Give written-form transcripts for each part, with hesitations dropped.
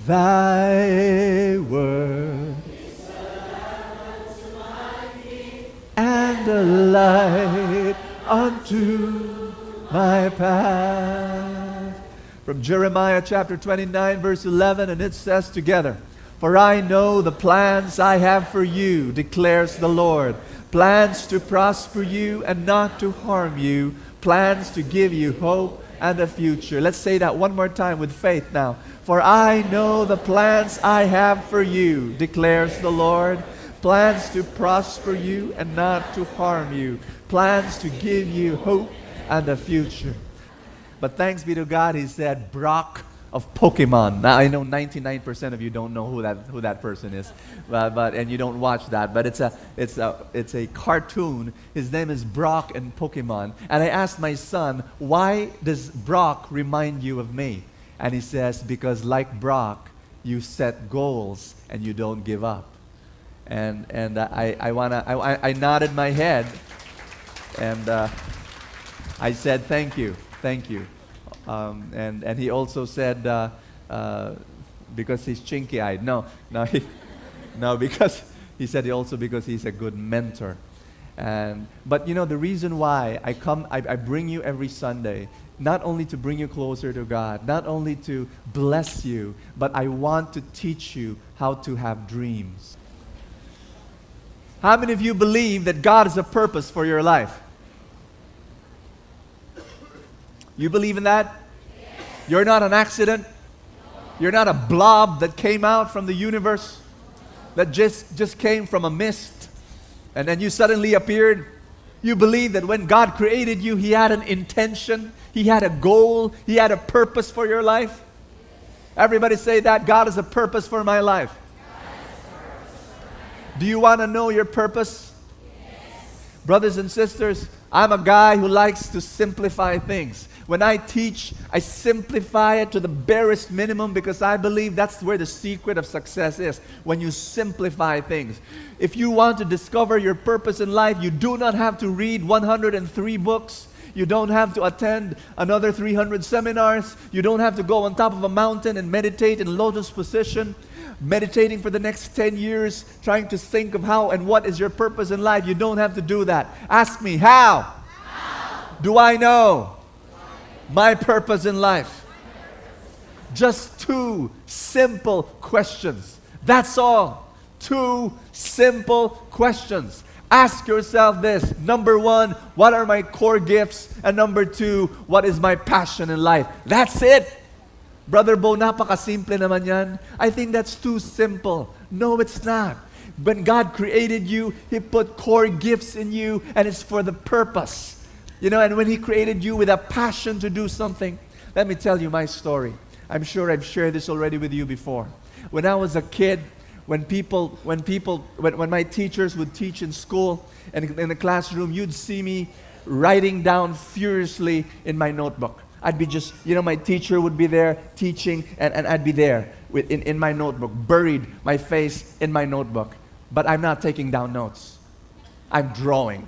Thy word and a light unto my path. From Jeremiah chapter 29 verse 11, and it says together, For I know the plans I have for you, declares the Lord, plans to prosper you and not to harm you, plans to give you hope and a future. Let's say that one more time with faith now. For I know the plans I have for you, declares the Lord, plans to prosper you and not to harm you, plans to give you hope and a future. But thanks be to God, he said, Brock of Pokemon. Now I know 99% of you don't know who that person is, but and you don't watch that. But it's a cartoon. His name is Brock and Pokemon. And I asked my son, why does Brock remind you of me? And he says, because like Brock, you set goals and you don't give up. And I nodded my head, and I said, thank you. And he also said, because he's chinky-eyed. No, because he said because he's a good mentor. But you know, the reason why I bring you every Sunday, not only to bring you closer to God, not only to bless you, but I want to teach you how to have dreams. How many of you believe that God has a purpose for your life? You believe in that? Yes. You're not an accident? No. You're not a blob that came out from the universe, that just came from a mist, and then you suddenly appeared? You believe that when God created you, He had an intention, He had a goal, He had a purpose for your life? Everybody say that. God has a purpose for my life. Do you want to know your purpose? Yes. Brothers and sisters, I'm a guy who likes to simplify things. When I teach, I simplify it to the barest minimum because I believe that's where the secret of success is, when you simplify things. If you want to discover your purpose in life, you do not have to read 103 books. You don't have to attend another 300 seminars. You don't have to go on top of a mountain and meditate in lotus position, meditating for the next 10 years, trying to think of how and what is your purpose in life. You don't have to do that. Ask me, how do I know my purpose in life? Just two simple questions. That's all. Two simple questions. Ask yourself this. Number one, what are my core gifts? And number two, what is my passion in life? That's it. Brother Bo, napakasimple naman yan. I think that's too simple. No, it's not. When God created you, He put core gifts in you, and it's for the purpose. You know, and when He created you with a passion to do something, let me tell you my story. I'm sure I've shared this already with you before. When I was a kid, when my teachers would teach in school and in the classroom, you'd see me writing down furiously in my notebook. I'd be just, you know, my teacher would be there teaching, and I'd be there in my notebook, buried my face in my notebook. But I'm not taking down notes. I'm drawing.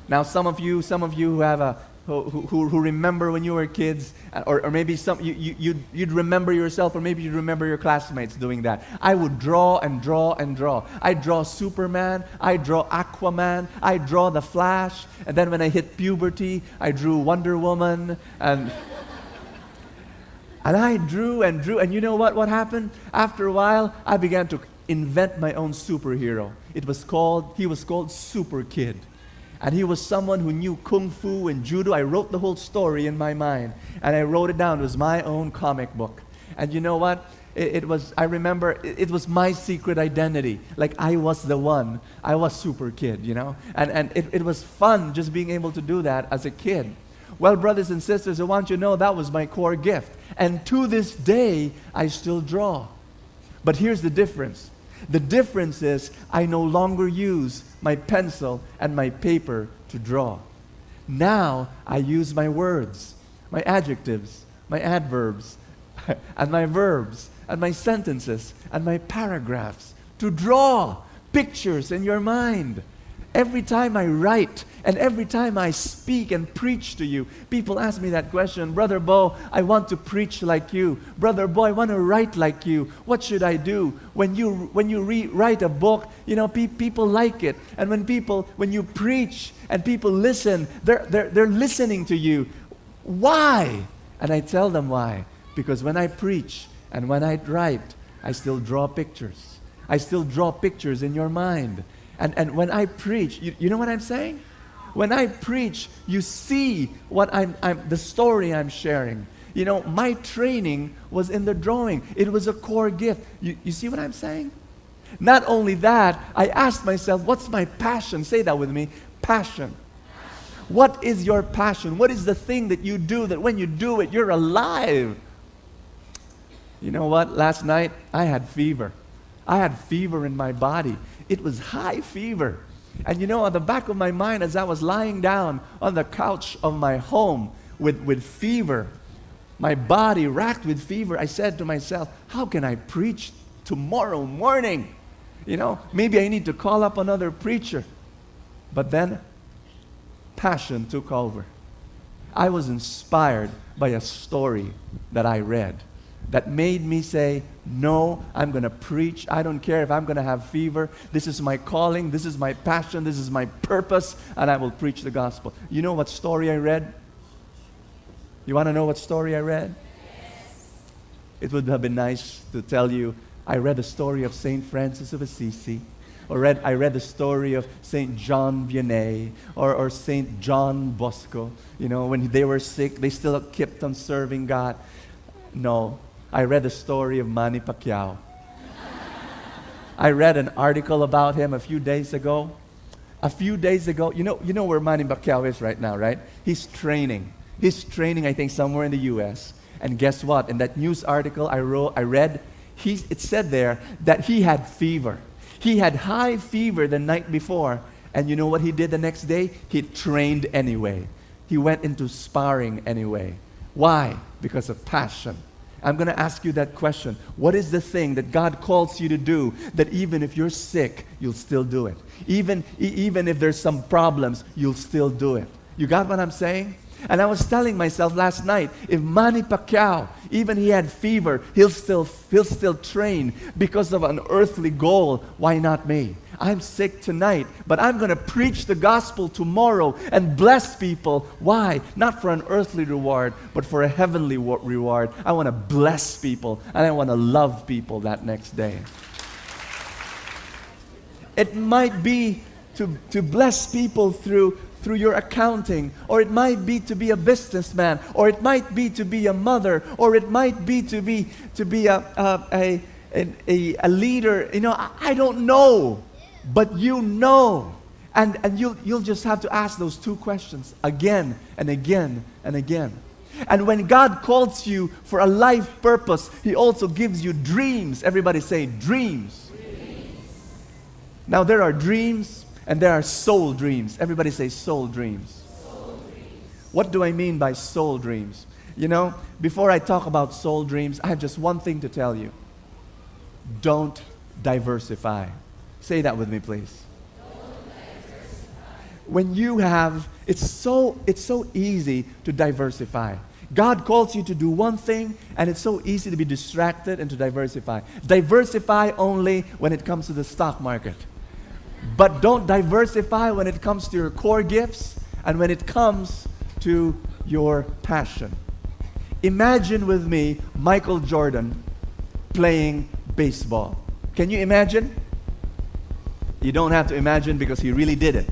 Now, some of you who have who remember when you were kids, or maybe you'd remember yourself, or maybe you'd remember your classmates doing that. I would draw and draw and draw. I draw Superman, I draw Aquaman, I draw the Flash, and then when I hit puberty, I drew Wonder Woman, and I drew and drew, and you know what happened? After a while, I began to invent my own superhero. He was called Super Kid. And he was someone who knew Kung Fu and Judo. I wrote the whole story in my mind. And I wrote it down. It was my own comic book. And you know what? I remember, it was my secret identity. Like I was the one. I was Super Kid, you know? And it was fun just being able to do that as a kid. Well, brothers and sisters, I want you to know that was my core gift. And to this day, I still draw. But here's the difference. The difference is I no longer use my pencil and my paper to draw. Now I use my words, my adjectives, my adverbs, and my verbs, and my sentences, and my paragraphs to draw pictures in your mind. Every time I write and every time I speak and preach to you, people ask me that question, Brother Bo, I want to preach like you. Brother Bo, I want to write like you. What should I do? When you write a book, people like it. And when you preach and people listen, they're listening to you. Why? And I tell them why. Because when I preach and when I write, I still draw pictures. I still draw pictures in your mind. And when I preach, you know what I'm saying? When I preach, you see what the story I'm sharing. My training was in the drawing. It was a core gift. You see what I'm saying? Not only that, I asked myself, what's my passion? Say that with me. Passion. What is your passion? What is the thing that you do that when you do it, you're alive? You know what? Last night, I had fever. I had fever in my body. It was high fever. And on the back of my mind, as I was lying down on the couch of my home with fever, my body racked with fever, I said to myself, how can I preach tomorrow morning? Maybe I need to call up another preacher. But then, passion took over. I was inspired by a story that I read that made me say, no, I'm going to preach. I don't care if I'm going to have fever. This is my calling. This is my passion. This is my purpose. And I will preach the gospel. You know what story I read? You want to know what story I read? Yes. It would have been nice to tell you, I read the story of St. Francis of Assisi. I read the story of St. John Vianney or St. John Bosco. When they were sick, they still kept on serving God. No. I read the story of Manny Pacquiao. I read an article about him a few days ago. You know where Manny Pacquiao is right now, right? He's training. He's training, I think, somewhere in the U.S. And guess what? In that news article I read, it said there that he had fever. He had high fever the night before. And you know what he did the next day? He trained anyway. He went into sparring anyway. Why? Because of passion. I'm going to ask you that question. What is the thing that God calls you to do that even if you're sick, you'll still do it? Even if there's some problems, you'll still do it. You got what I'm saying? And I was telling myself last night, if Manny Pacquiao, even he had fever, he'll still train because of an earthly goal. Why not me? I'm sick tonight, but I'm going to preach the gospel tomorrow and bless people. Why? Not for an earthly reward, but for a heavenly reward. I want to bless people, and I want to love people that next day. It might be to bless people through your accounting, or it might be to be a businessman, or it might be to be a mother, or it might be to be a leader. I don't know. But and you'll just have to ask those two questions again and again and again. And when God calls you for a life purpose, He also gives you dreams. Everybody say dreams. Now there are dreams and there are soul dreams. Everybody say soul dreams. Soul dreams. What do I mean by soul dreams? Before I talk about soul dreams, I have just one thing to tell you. Don't diversify. Say that with me, please. When you have, it's so easy to diversify. God calls you to do one thing, and it's so easy to be distracted and to diversify. Diversify only when it comes to the stock market. But don't diversify when it comes to your core gifts and when it comes to your passion. Imagine with me Michael Jordan playing baseball. Can you imagine? You don't have to imagine because he really did it.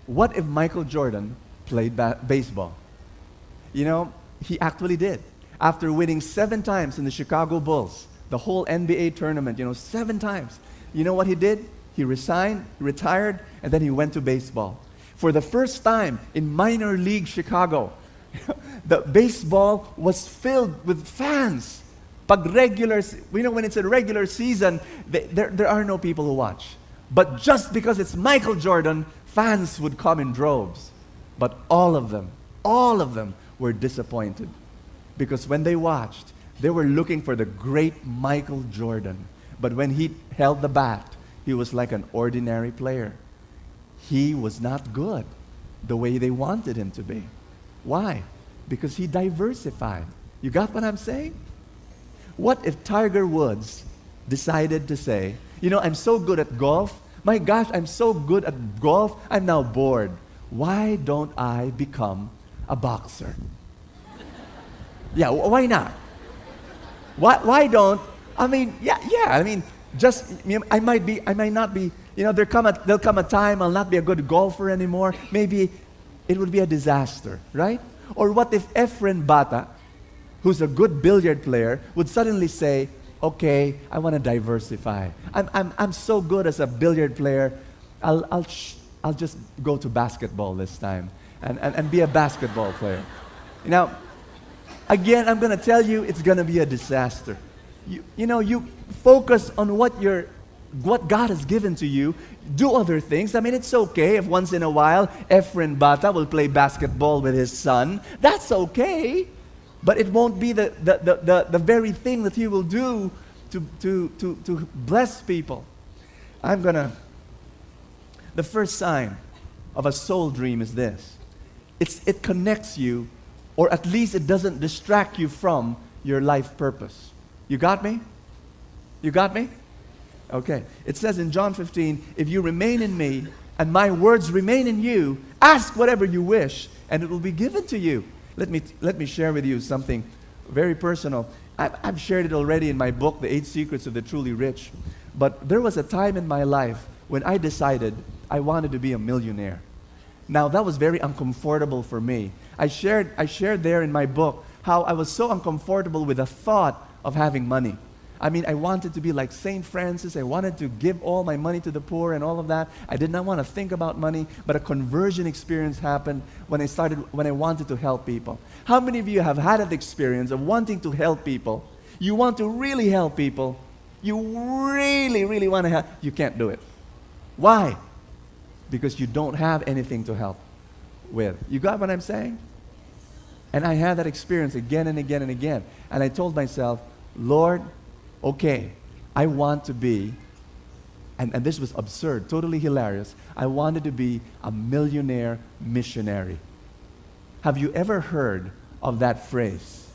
What if Michael Jordan played baseball? He actually did. After winning 7 times in the Chicago Bulls, the whole NBA tournament, 7 times. You know what he did? He retired, and then he went to baseball. For the first time in minor league Chicago, the baseball was filled with fans. When it's a regular season, there are no people who watch. But just because it's Michael Jordan, fans would come in droves. But all of them were disappointed. Because when they watched, they were looking for the great Michael Jordan. But when he held the bat, he was like an ordinary player. he was not good the way they wanted him to be. Why? Because he diversified. You got what I'm saying? What if Tiger Woods decided to say, you know, I'm so good at golf. My gosh, I'm so good at golf. I'm now bored. Why don't I become a boxer? Yeah, why not? Why don't, I mean, I might not be, you know, there'll come a time I'll not be a good golfer anymore. Maybe it would be a disaster, right? Or what if Efren Bata, who's a good billiard player, would suddenly say, okay, I want to diversify. I'm so good as a billiard player, I'll just go to basketball this time and be a basketball player. Now, again, I'm going to tell you, it's going to be a disaster. You focus on what God has given to you. Do other things. I mean, it's okay if once in a while Efren Bata will play basketball with his son. That's okay. But it won't be the very thing that he will do to bless people. The first sign of a soul dream is this. It connects you, or at least it doesn't distract you from your life purpose. You got me? You got me? Okay. It says in John 15, if you remain in me and my words remain in you, ask whatever you wish and it will be given to you. Let me share with you something very personal. I've shared it already in my book, The 8 Secrets of the Truly Rich. But there was a time in my life when I decided I wanted to be a millionaire. Now, that was very uncomfortable for me. I shared there in my book how I was so uncomfortable with the thought of having money. I mean, I wanted to be like St. Francis. I wanted to give all my money to the poor and all of that. I did not want to think about money, but a conversion experience happened when I wanted to help people. How many of you have had an experience of wanting to help people? You want to really help people. You really, really want to help. You can't do it. Why? Because you don't have anything to help with. You got what I'm saying? And I had that experience again and again and again. And I told myself, Lord, okay, I want to be, and this was absurd, totally hilarious, I wanted to be a millionaire missionary. Have you ever heard of that phrase?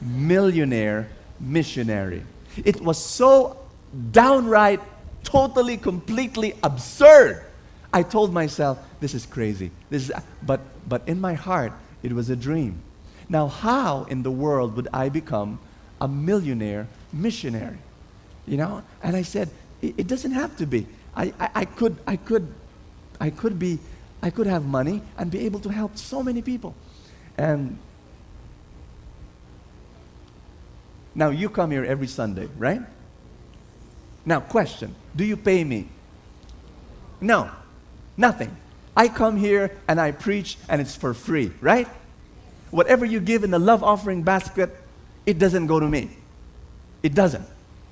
Millionaire missionary. It was so downright, totally, completely absurd. I told myself, this is crazy. But in my heart, it was a dream. Now, how in the world would I become a millionaire missionary? You know? And I said, it doesn't have to be. I could have money and be able to help so many people. And now you come here every Sunday, right? Now, question, do you pay me? No, nothing. I come here and I preach and it's for free, right? Whatever you give in the love offering basket, it doesn't go to me. It doesn't.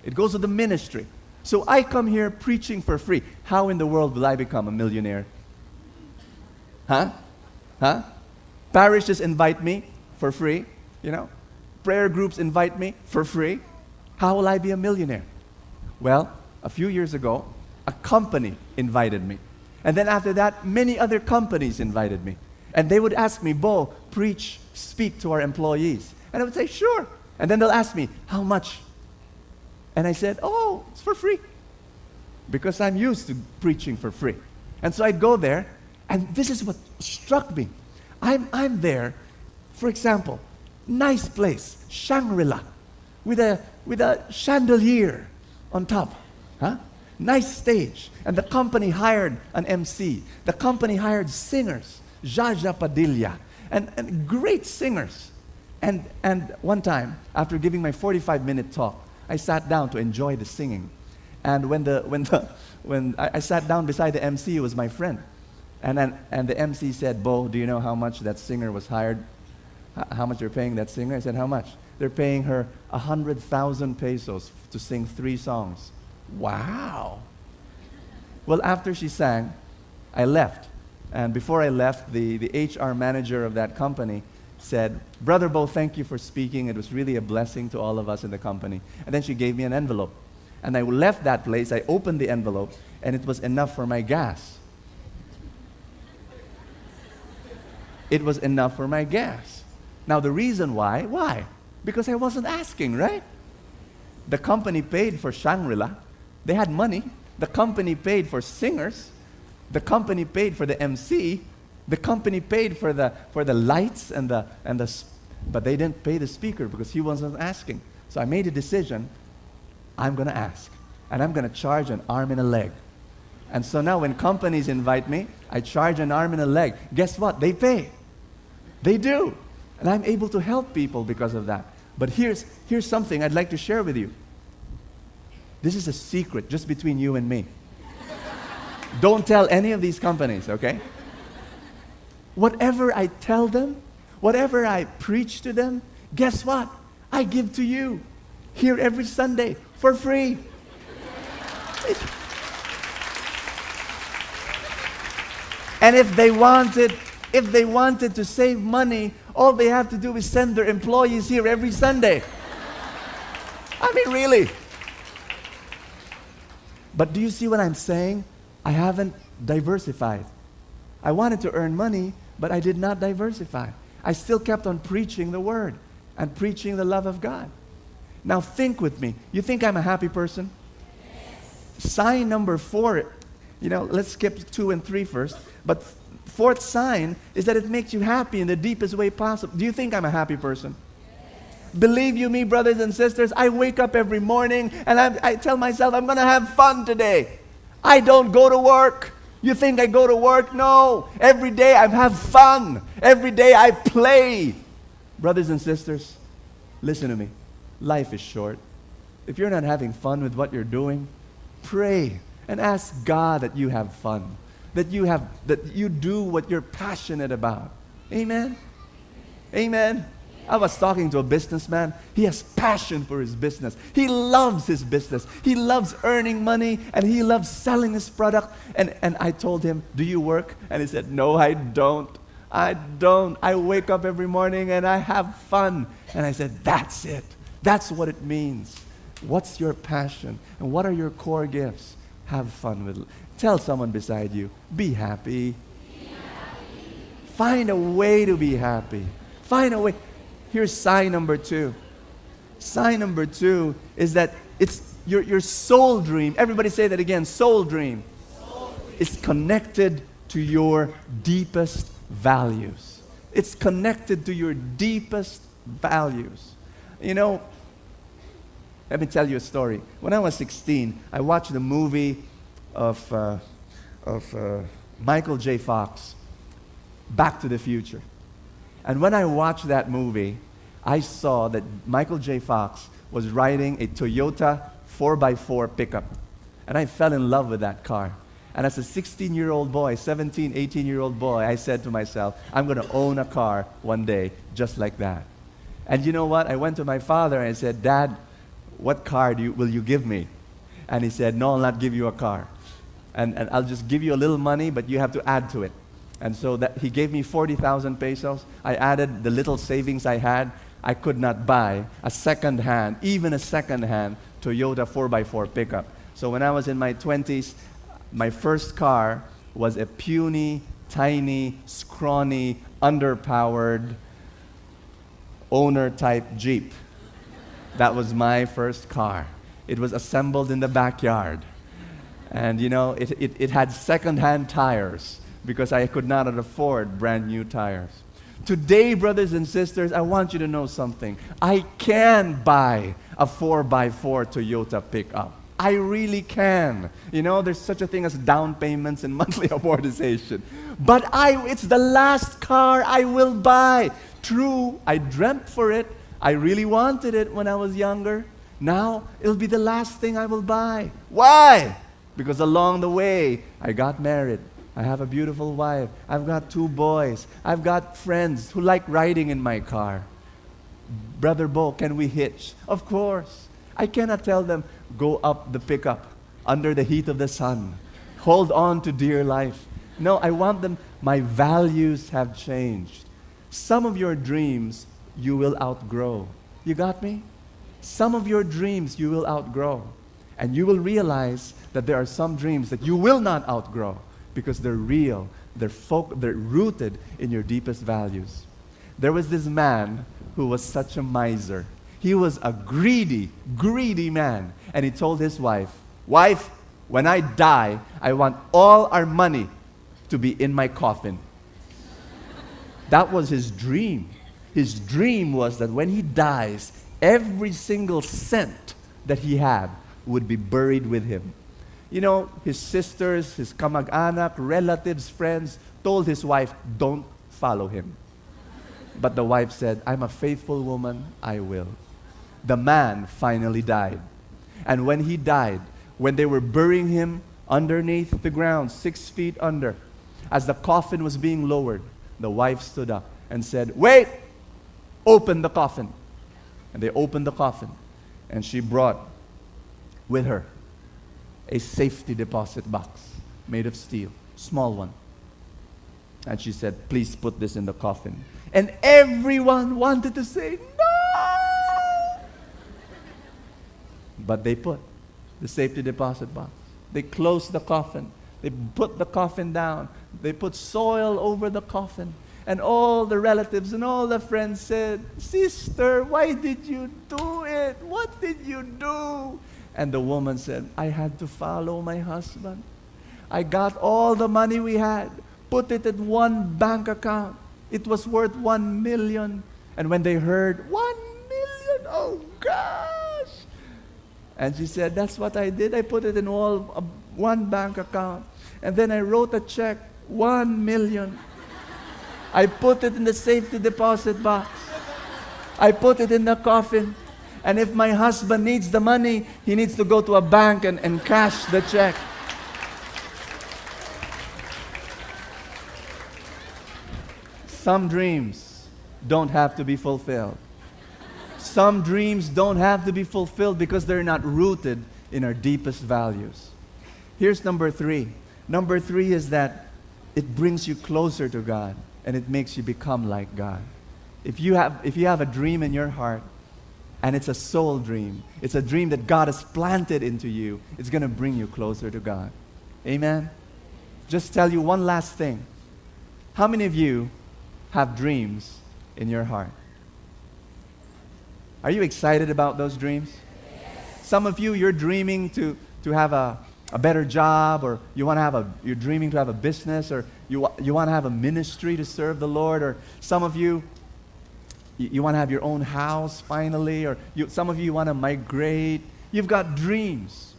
It goes to the ministry. So I come here preaching for free. How in the world will I become a millionaire? Huh? Parishes invite me for free, you know. Prayer groups invite me for free. How will I be a millionaire? Well, a few years ago, a company invited me. And then after that, many other companies invited me. And they would ask me, Bo, preach, speak to our employees. And I would say, sure. And then they'll ask me, how much? And I said, oh, it's for free. Because I'm used to preaching for free. And so I'd go there, and this is what struck me. I'm there, for example, nice place, Shangri-La, with a chandelier on top. Huh? Nice stage. And the company hired an MC. The company hired singers, Jaja Padilla, and great singers. And one time, after giving my 45-minute talk, I sat down to enjoy the singing. And when I sat down beside the MC, it was my friend. And the MC said, Bo, do you know how much that singer was hired? How much they're paying that singer? I said, how much? They're paying her 100,000 pesos to sing 3 songs. Wow. Well, after she sang, I left. And before I left, the HR manager of that company said, Brother Bo, thank you for speaking. It was really a blessing to all of us in the company. And then she gave me an envelope. And I left that place, I opened the envelope, and it was enough for my gas. it was enough for my gas. Now the reason why? Because I wasn't asking, right? The company paid for Shangri-La. They had money. The company paid for singers. The company paid for the MC. The company paid for the lights but they didn't pay the speaker because he wasn't asking. So I made a decision. I'm going to ask, and I'm going to charge an arm and a leg. And so now when companies invite me, I charge an arm and a leg. Guess what? They pay. They do. And I'm able to help people because of that. But here's something I'd like to share with you. This is a secret just between you and me. Don't tell any of these companies, okay? Whatever I tell them, whatever I preach to them, guess what? I give to you here every Sunday for free. And if they wanted to save money, all they have to do is send their employees here every Sunday. I mean, really. But do you see what I'm saying? I haven't diversified. I wanted to earn money, but I did not diversify. I still kept on preaching the word and preaching the love of God. Now think with me. You think I'm a happy person? Yes. Sign number 4, let's skip 2 and 3 first. But 4th sign is that it makes you happy in the deepest way possible. Do you think I'm a happy person? Yes. Believe you me, brothers and sisters, I wake up every morning and I tell myself I'm going to have fun today. I don't go to work. You think I go to work? No. Every day I have fun. Every day I play. Brothers and sisters, listen to me. Life is short. If you're not having fun with what you're doing, pray and ask God that you have fun. That you do what you're passionate about. Amen? Amen? I was talking to a businessman. He has passion for his business. He loves his business. He loves earning money and he loves selling his product. And I told him, do you work? And he said, no, I don't. I don't. I wake up every morning and I have fun. And I said, that's it. That's what it means. What's your passion? And what are your core gifts? Have fun with it. Tell someone beside you, be happy. Be happy. Find a way to be happy. Find a way. Here's sign number 2. Sign number 2 is that it's your soul dream. Everybody say that again, soul dream. Soul dream. It's connected to your deepest values. It's connected to your deepest values. Let me tell you a story. When I was 16, I watched the movie of Michael J. Fox, Back to the Future. And when I watched that movie, I saw that Michael J. Fox was riding a Toyota 4x4 pickup. And I fell in love with that car. And as a 16-year-old boy, 17, 18-year-old boy, I said to myself, I'm going to own a car one day just like that. And you know what? I went to my father and I said, Dad, what car will you give me? And he said, no, I'll not give you a car. And I'll just give you a little money, but you have to add to it. And so he gave me 40,000 pesos. I added the little savings I had. I could not buy even a second-hand Toyota 4x4 pickup. So when I was in my 20s, my first car was a puny, tiny, scrawny, underpowered, owner-type Jeep. That was my first car. It was assembled in the backyard. And it had second-hand tires because I could not afford brand new tires. Today, brothers and sisters, I want you to know something. I can buy a 4x4 Toyota pickup. I really can. There's such a thing as down payments and monthly amortization. But it's the last car I will buy. True, I dreamt for it. I really wanted it when I was younger. Now, it'll be the last thing I will buy. Why? Because along the way, I got married. I have a beautiful wife. I've got 2 boys. I've got friends who like riding in my car. Brother Bo, can we hitch? Of course. I cannot tell them, go up the pickup under the heat of the sun. Hold on to dear life. No, I want them. My values have changed. Some of your dreams you will outgrow. You got me? Some of your dreams you will outgrow. And you will realize that there are some dreams that you will not outgrow because they're real, They're rooted in your deepest values. There was this man who was such a miser. He was a greedy, greedy man. And he told his wife, "Wife, when I die, I want all our money to be in my coffin." That was his dream. His dream was that when he dies, every single cent that he had would be buried with him. You know, his sisters, his kamag-anak, relatives, friends told his wife, "Don't follow him." But the wife said, "I'm a faithful woman, I will." The man finally died. And when he died, when they were burying him underneath the ground, 6 feet under, as the coffin was being lowered, the wife stood up and said, "Wait! Open the coffin." And they opened the coffin. And she brought with her a safety deposit box made of steel, small one. And she said, "Please put this in the coffin." And everyone wanted to say, "No!" But they put the safety deposit box. They closed the coffin. They put the coffin down. They put soil over the coffin. And all the relatives and all the friends said, "Sister, why did you do it? What did you do?" And the woman said, "I had to follow my husband. I got all the money we had, put it in one bank account. It was worth 1 million. And when they heard, 1 million, oh gosh. And she said, "That's what I did. I put it in one bank account. And then I wrote a check, 1 million. I put it in the safety deposit box. I put it in the coffin. And if my husband needs the money, he needs to go to a bank and cash the check." Some dreams don't have to be fulfilled. Some dreams don't have to be fulfilled because they're not rooted in our deepest values. Here's number 3. Number 3 is that it brings you closer to God and it makes you become like God. If you have a dream in your heart and it's a soul dream, it's a dream that God has planted into you, it's going to bring you closer to God. Amen? Just tell you one last thing. How many of you have dreams in your heart? Are you excited about those dreams? Yes. Some of you, you're dreaming to have a better job, or you're dreaming to have a business, or you want to have a ministry to serve the Lord, or some of you want to have your own house finally, or some of you want to migrate. You've got dreams.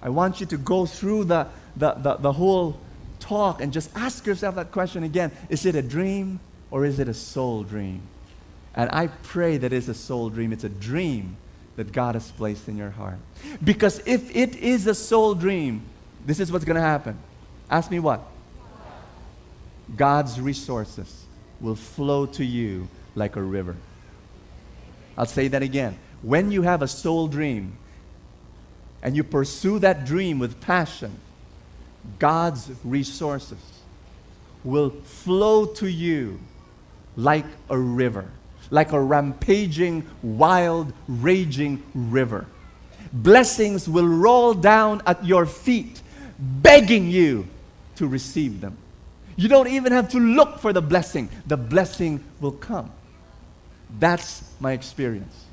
I want you to go through the whole talk and just ask yourself that question again. Is it a dream or is it a soul dream? And I pray that it's a soul dream. It's a dream that God has placed in your heart. Because if it is a soul dream, this is what's going to happen. Ask me what? God's resources will flow to you like a river. I'll say that again. When you have a soul dream and you pursue that dream with passion, God's resources will flow to you like a river, like a rampaging, wild, raging river. Blessings will roll down at your feet, begging you to receive them. You don't even have to look for the blessing. The blessing will come. That's my experience.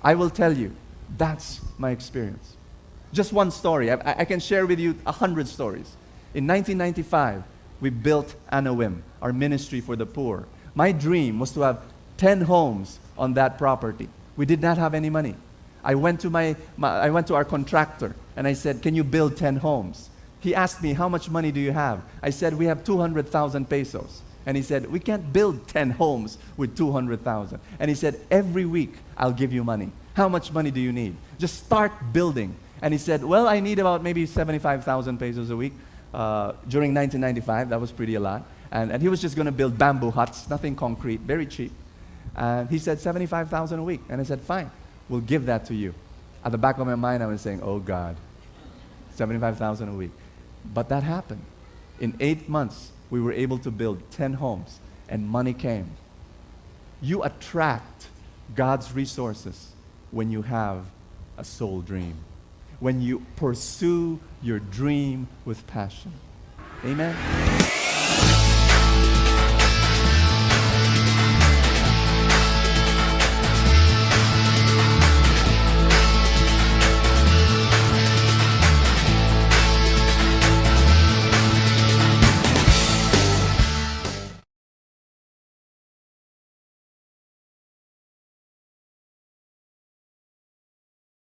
I will tell you, that's my experience. Just one story. I can share with you 100 stories. In 1995, we built Anawim, our ministry for the poor. My dream was to have 10 homes on that property. We did not have any money. I went to our contractor and I said, "Can you build 10 homes?" He asked me, "How much money do you have?" I said, "We have 200,000 pesos. And he said, "We can't build 10 homes with 200,000. And he said, "Every week I'll give you money. How much money do you need? Just start building." And he said, "Well, I need about maybe 75,000 pesos a week." During 1995, that was pretty a lot. And he was just going to build bamboo huts, nothing concrete, very cheap. And he said 75,000 a week. And I said, "Fine, we'll give that to you." At the back of my mind, I was saying, "Oh God, 75,000 a week." But that happened. In 8 months, we were able to build 10 homes and money came. You attract God's resources when you have a soul dream, when you pursue your dream with passion. Amen.